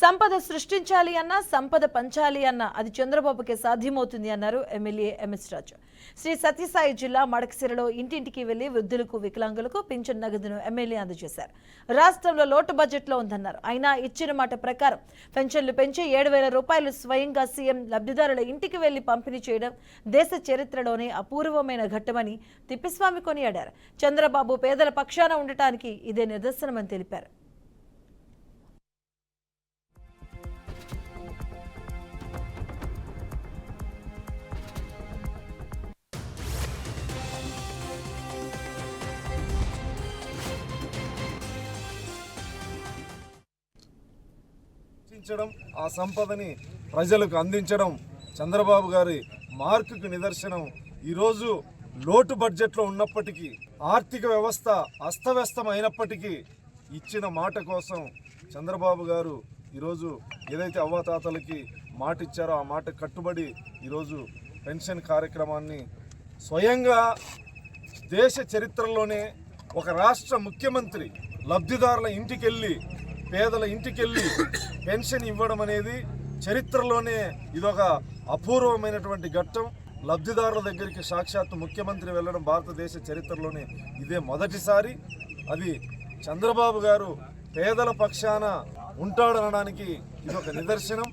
సంపద సృష్టించాలి అన్న సంపద పంచాలి అన్న అది చంద్రబాబుకే సాధ్యమవుతుంది అన్నారు ఎమ్మెల్యే ఎంఎస్ రాజు. శ్రీ సత్యసాయి జిల్లా మడకసిరలో ఇంటింటికి వెళ్లి వృద్ధులకు వికలాంగులకు పింఛన్ నగదును ఎమ్మెల్యే అందజేశారు. రాష్ట్రంలో లోటు బడ్జెట్లో ఉందన్నారు. అయినా ఇచ్చిన మాట ప్రకారం పెన్షన్లు పెంచి 7,000 రూపాయలు స్వయంగా సీఎం లబ్ధిదారుల ఇంటికి వెళ్లి పంపిణీ చేయడం దేశ చరిత్రలోనే అపూర్వమైన ఘట్టమని తిప్పిస్వామి కొనియాడారు. చంద్రబాబు పేదల పక్షాన ఉండటానికి ఇదే నిదర్శనమని తెలిపారు. ఆ సంపదని ప్రజలకు అందించడం చంద్రబాబు గారి మార్కుకు నిదర్శనం. ఈరోజు లోటు బడ్జెట్లో ఉన్నప్పటికీ ఆర్థిక వ్యవస్థ అస్తవ్యస్తం అయినప్పటికీ ఇచ్చిన మాట కోసం చంద్రబాబు గారు ఈరోజు ఏదైతే అవ్వాతాతలకి మాట ఇచ్చారో ఆ మాట కట్టుబడి ఈరోజు పెన్షన్ కార్యక్రమాన్ని స్వయంగా దేశ చరిత్రలోనే ఒక రాష్ట్ర ముఖ్యమంత్రి లబ్ధిదారుల ఇంటికెళ్ళి పేదల ఇంటికెళ్ళి పెన్షన్ ఇవ్వడం అనేది చరిత్రలోనే ఇదొక అపూర్వమైనటువంటి ఘట్టం. లబ్ధిదారుల దగ్గరికి సాక్షాత్తు ముఖ్యమంత్రి వెళ్ళడం భారతదేశ చరిత్రలోనే ఇదే మొదటిసారి. అది చంద్రబాబు గారు పేదల పక్షాన ఉంటాడనడానికి ఇదొక నిదర్శనం.